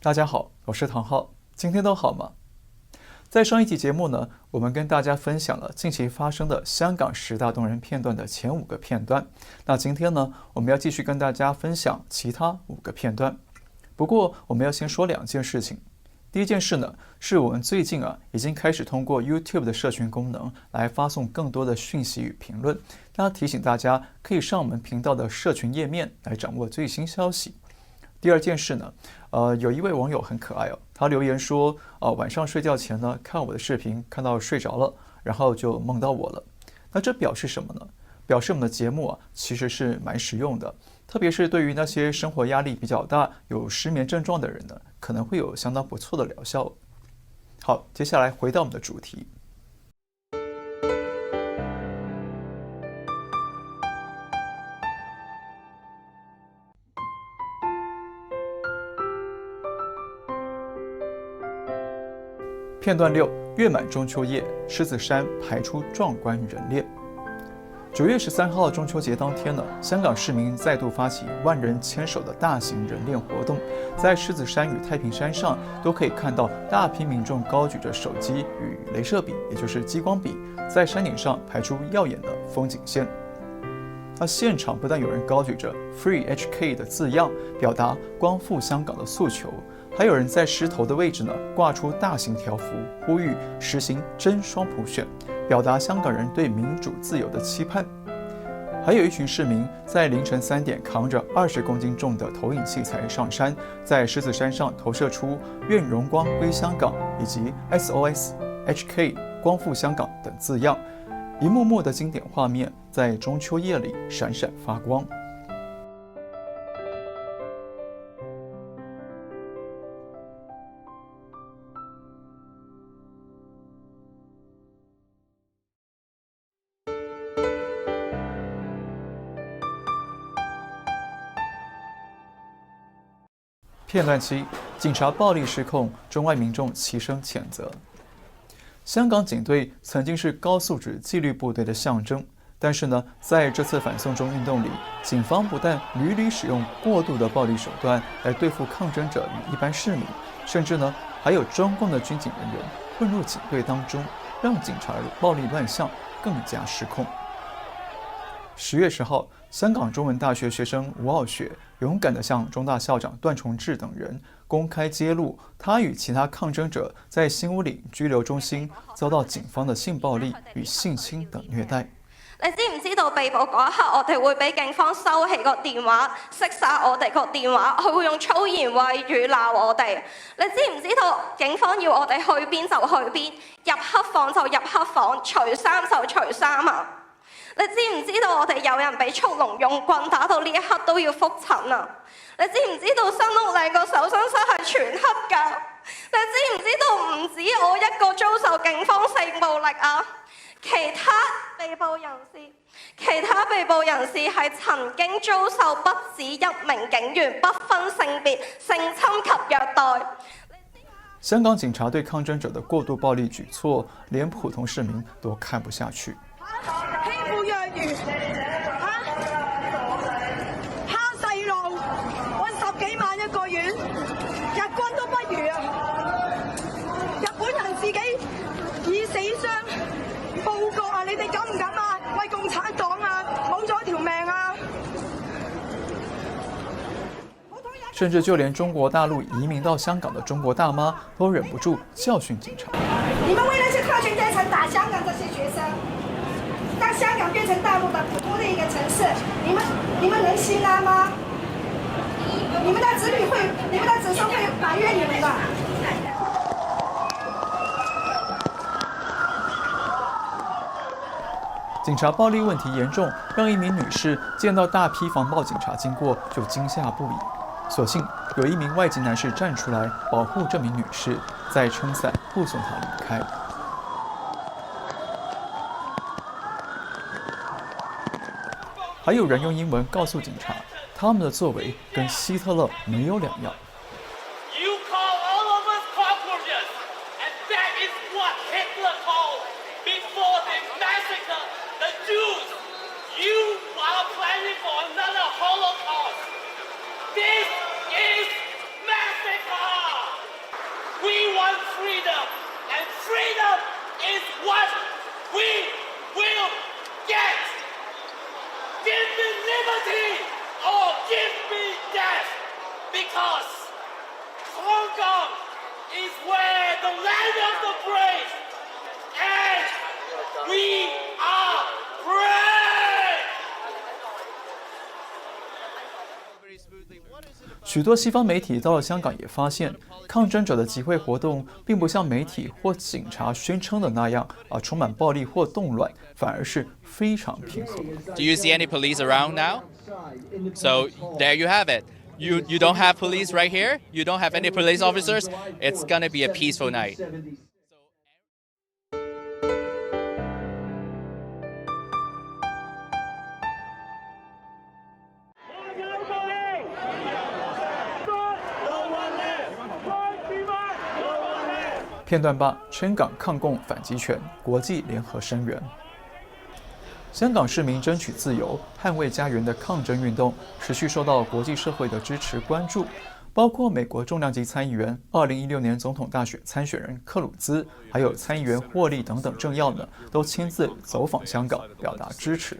大家好，我是唐浩，今天都好吗？在上一集节目呢，我们跟大家分享了近期发生的香港10大动人片段的前5个片段。那今天呢，我们要继续跟大家分享其他5个片段。不过，我们要先说2件事情。第一件事呢，是我们最近已经开始通过 YouTube 的社群功能来发送更多的讯息与评论。那提醒大家可以上我们频道的社群页面来掌握最新消息。第二件事呢，有一位网友很可爱他留言说，晚上睡觉前呢看我的视频，看到睡着了，然后就梦到我了。那这表示什么呢？表示我们的节目其实是蛮实用的，特别是对于那些生活压力比较大、有失眠症状的人呢，可能会有相当不错的疗效。好，接下来回到我们的主题。片段6：月满中秋夜，狮子山排出壮观人链。9月13号中秋节当天呢，香港市民再度发起万人牵手的大型人链活动，在狮子山与太平山上都可以看到大批民众高举着手机与雷射笔，也就是激光笔，在山顶上排出耀眼的风景线。那现场不但有人高举着 Free HK 的字样，表达光复香港的诉求，还有人在狮头的位置呢挂出大型条幅，呼吁实行真双普选，表达香港人对民主自由的期盼。还有一群市民在凌晨3点扛着20公斤重的投影器材上山，在狮子山上投射出愿荣光归香港以及 SOS HK 光复香港等字样，一幕幕的经典画面在中秋夜里闪闪发光。片段7：警察暴力失控，中外民众齐声谴责。香港警队曾经是高素质纪律部队的象征，但是呢，在这次反送中运动里，警方不但屡屡使用过度的暴力手段来对付抗争者与一般市民，甚至呢，还有中共的军警人员混入警队当中，让警察的暴力乱象更加失控。10月10号，香港中文大学学生吴傲雪勇敢地向中大校长段崇智等人公开揭露，他与其他抗争者在新屋岭拘留中心遭到警方的性暴力与性侵等虐待。你知唔知道被捕嗰一刻，我哋會俾警方收起個電話，熄晒我哋個電話，佢會用粗言穢語鬧我哋。你知唔知道警方要我哋去邊就去邊，入黑房就入黑房，除衫就除衫啊！你知唔知道我哋有人俾速龍用棍打到呢一刻都要覆診啊？你知唔知道新屋嶺個搜身室係全黑㗎？你知唔知道唔止我一個遭受警方性暴力啊？其他被捕人士係曾經遭受不止一名警員不分性別性侵及虐待。香港警察对抗争者的過度暴力舉措，連普通市民都看不下去。欺負弱兒，蝦細路，揾10幾萬一個月，日軍都不如啊！日本人自己以死傷報國啊！你哋敢唔敢啊？為共產黨啊，冇咗條命啊！甚至就連中國大陸移民到香港的中國大媽都忍不住教訓警察。你們為了是特權階層打香港這些學生，讓香港變成大陸的普通的一個城市，你們能心安嗎？你們的子孫會埋怨你們的。警察暴力問題嚴重，讓一名女士見到大批防暴警察經過就驚嚇不已。所幸有一名外籍男士站出來保護這名女士，再撐傘護送她離開。还有人用英文告诉警察，他们的作为跟希特勒没有两样。This is massacre! Because Hong Kong is where the land of the brave, and we are brave. 许多西方媒体到了香港也发现，抗争者的集会活动并不像媒体或警察宣称的那样充满暴力或动乱，反而是非常平和。Do you see any police around now? So there you have it. You don't have police right here. You don't have any police officers. It's gonna be a peaceful night. 片段8：圈港抗共反集权，国际联合声援。香港市民争取自由、捍卫家园的抗争运动持续受到国际社会的支持关注，包括美国重量级参议员、2016年总统大选参选人克鲁兹，还有参议员霍利等等政要呢，都亲自走访香港，表达支持。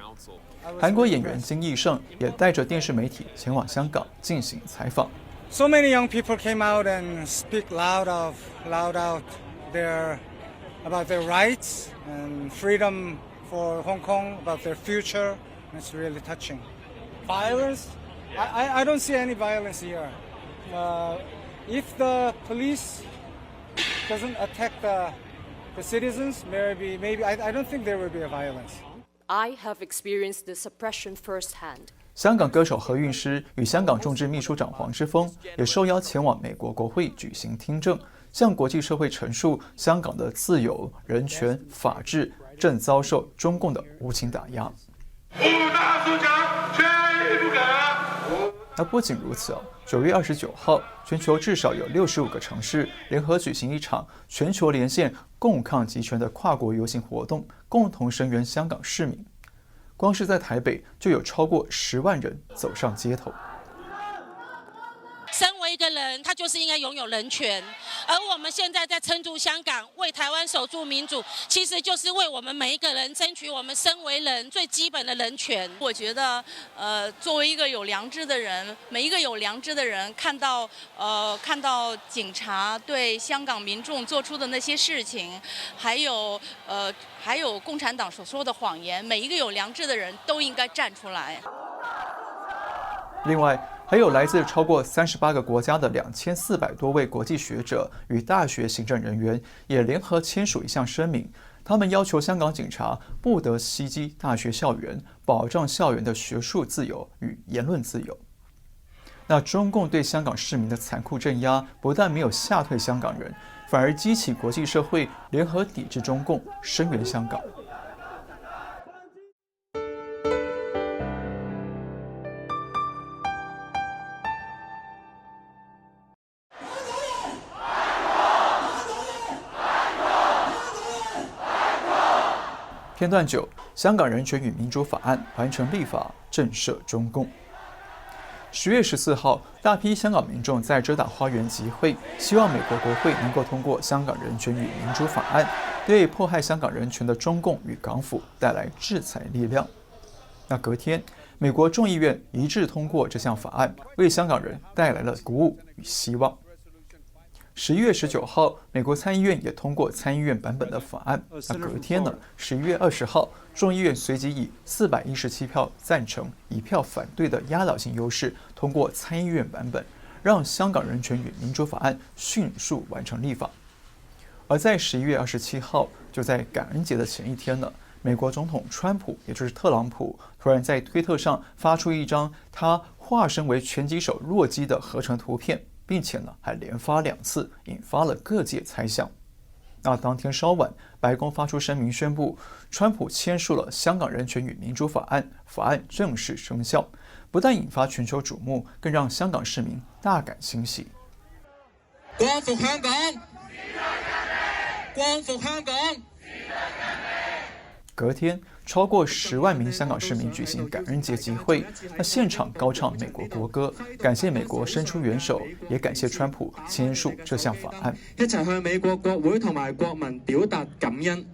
韩国演员金义盛也带着电视媒体前往香港进行采访。So many young people came out and speak loud out about their rights and freedom for Hong Kong, about their future. It's really touching. Violence? I don't see any violence here. If the police doesn't attack the citizens, maybe I don't think there will be a violence. I have experienced the suppression firsthand. 香港歌手何韵诗与香港众志秘书长黄之锋也受邀前往美国国会举行听证，向国际社会陈述香港的自由、人权、法治正遭受中共的无情打压。那不仅如此9月29号，全球至少有65个城市联合举行一场全球连线共抗集权的跨国游行活动，共同声援香港市民。光是在台北就有超过10万人走上街头。身为一个人，他就是应该拥有人权，而我们现在在撑住香港，为台湾守住民主，其实就是为我们每一个人争取我们身为人最基本的人权。我觉得，作为一个有良知的人，每一个有良知的人看到警察对香港民众做出的那些事情，还有共产党所说的谎言，每一个有良知的人都应该站出来。另外，还有来自超过38个国家的2400多位国际学者与大学行政人员也联合签署一项声明，他们要求香港警察不得袭击大学校园，保障校园的学术自由与言论自由。那中共对香港市民的残酷镇压，不但没有吓退香港人，反而激起国际社会联合抵制中共，声援香港。片段9：香港人权与民主法案完成立法，震慑中共。10月14号，大批香港民众在遮打花园集会，希望美国国会能够通过《香港人权与民主法案》，对迫害香港人权的中共与港府带来制裁力量。那隔天，美国众议院一致通过这项法案，为香港人带来了鼓舞与希望。11月19号，美国参议院也通过参议院版本的法案。那隔天呢，11月20号，众议院随即以417票赞成、1票反对的压倒性优势通过参议院版本，让香港人权与民主法案迅速完成立法。而在11月27号，就在感恩节的前一天呢，美国总统川普，也就是特朗普，突然在推特上发出一张他化身为拳击手洛基的合成图片，并且呢还连发2次，引发了各界猜想。那当天稍晚，白宫发出声明宣布，川普签署了《香港人权与民主法案》，法案正式生效，不但引发全球瞩目，更让香港市民大感欣喜。光復香港，光復香港。隔天，超过10萬名香港市民举行感恩节集会，那现场高唱美国国歌，感谢美国伸出援手，也感谢川普签署这项法案。一齊向美國國會同埋國民表達感恩。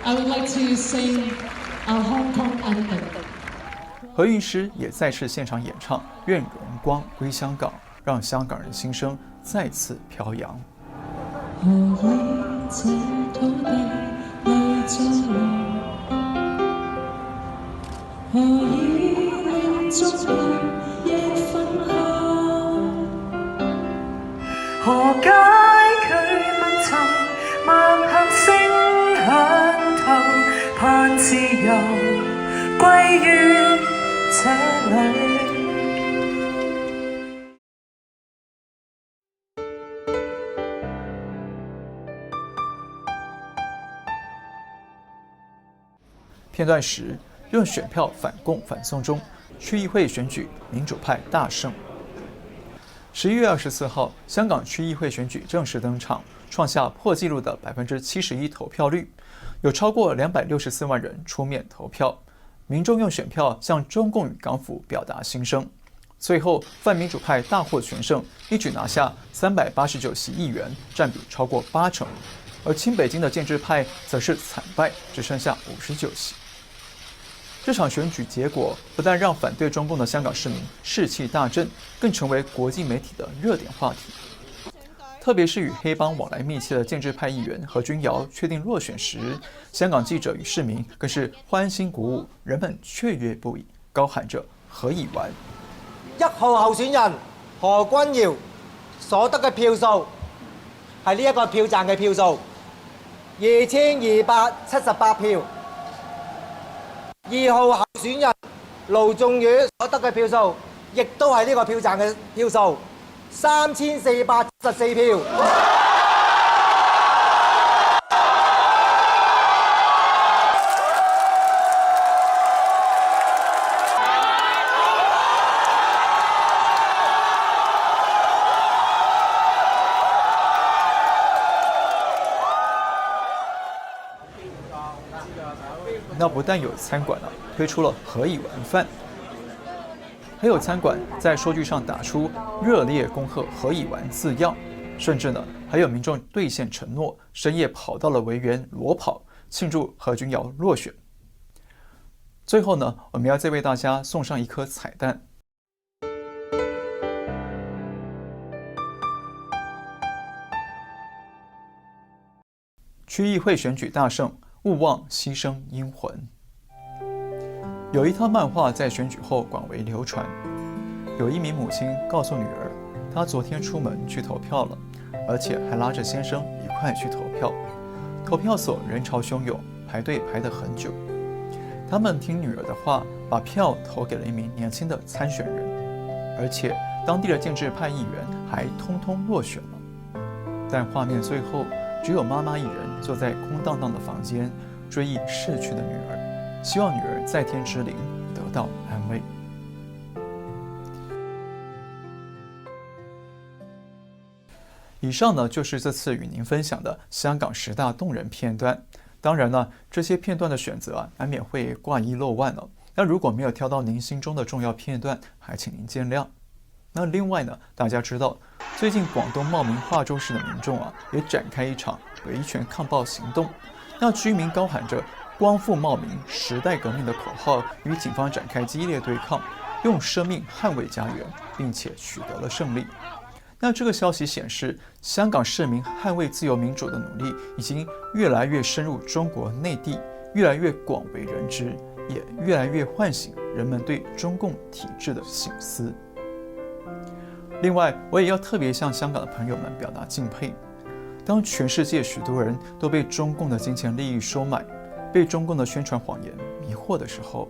I would like to sing our Hong Kong anthem. 何韵诗也再次现场演唱《愿荣光归香港》，让香港人心声再次飘扬。何以這土地裏作浪？何以令眾人亦分享？何解佢問尋，盲行聲響透，盼自由歸於這裏。片段10，用选票反共反送中，区议会选举民主派大胜。11月24号，香港区议会选举正式登场，创下破纪录的71%投票率，有超过264万人出面投票。民众用选票向中共与港府表达心声。最后，泛民主派大获全胜，一举拿下389席议员，占比超过80%。而亲北京的建制派则是惨败，只剩下59席。这场选举结果不但让反对中共的香港市民士气大振，更成为国际媒体的热点话题。特别是与黑帮往来密切的建制派议员何君尧确定落选时，香港记者与市民更是欢欣鼓舞，人们雀跃不已，高喊着何以完。1號候選人何君堯所得嘅票數係呢一個票站嘅票數2278票。2號候選人盧仲宇所得嘅票數，亦都係呢個票站嘅票數3474票。那不但有餐馆推出了何以完饭，还有餐馆在收据上打出热烈恭贺何以完字样，甚至还有民众兑现承诺，深夜跑到了维园裸跑庆祝何君尧落选。最后我们要再为大家送上一颗彩蛋。区议会选举大胜，勿忘牺牲英魂。有一套漫画在选举后广为流传，有一名母亲告诉女儿，她昨天出门去投票了，而且还拉着先生一块去投票。投票所人潮汹涌，排队排得很久。他们听女儿的话，把票投给了一名年轻的参选人，而且当地的建制派议员还通通落选了。但画面最后，只有妈妈一人坐在空荡荡的房间，追忆逝去的女儿，希望女儿在天之灵得到安慰。以上就是这次与您分享的香港10大动人片段。当然这些片段的选择难免会挂一漏万那如果没有挑到您心中的重要片段，还请您见谅。那另外大家知道，最近广东茂名化州市的民众也展开一场维权抗暴行动。那居民高喊着“光复茂名，时代革命”的口号，与警方展开激烈对抗，用生命捍卫家园，并且取得了胜利。那这个消息显示，香港市民捍卫自由民主的努力已经越来越深入中国内地，越来越广为人知，也越来越唤醒人们对中共体制的省思。另外，我也要特别向香港的朋友们表达敬佩。当全世界许多人都被中共的金钱利益收买，被中共的宣传谎言迷惑的时候，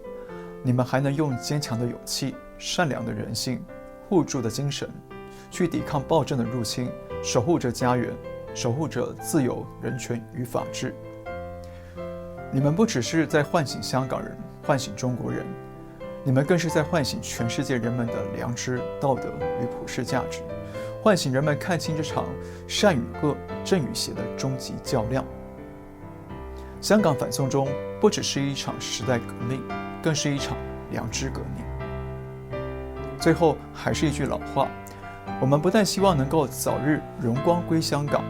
你们还能用坚强的勇气、善良的人性、互助的精神，去抵抗暴政的入侵，守护着家园，守护着自由、人权与法治。你们不只是在唤醒香港人、唤醒中国人，你们更是在唤醒全世界人们的良知、道德与普世价值，唤醒人们看清这场善与恶、正与邪的终极较量。香港反送中不只是一场时代革命，更是一场良知革命。最后还是一句老话，我们不但希望能够早日荣光归香港，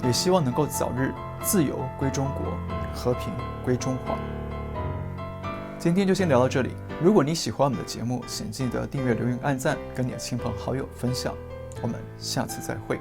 也希望能够早日自由归中国，和平归中华。今天就先聊到这里。如果你喜欢我们的节目，请记得订阅、留言、按赞，跟你的亲朋好友分享。我们下次再会。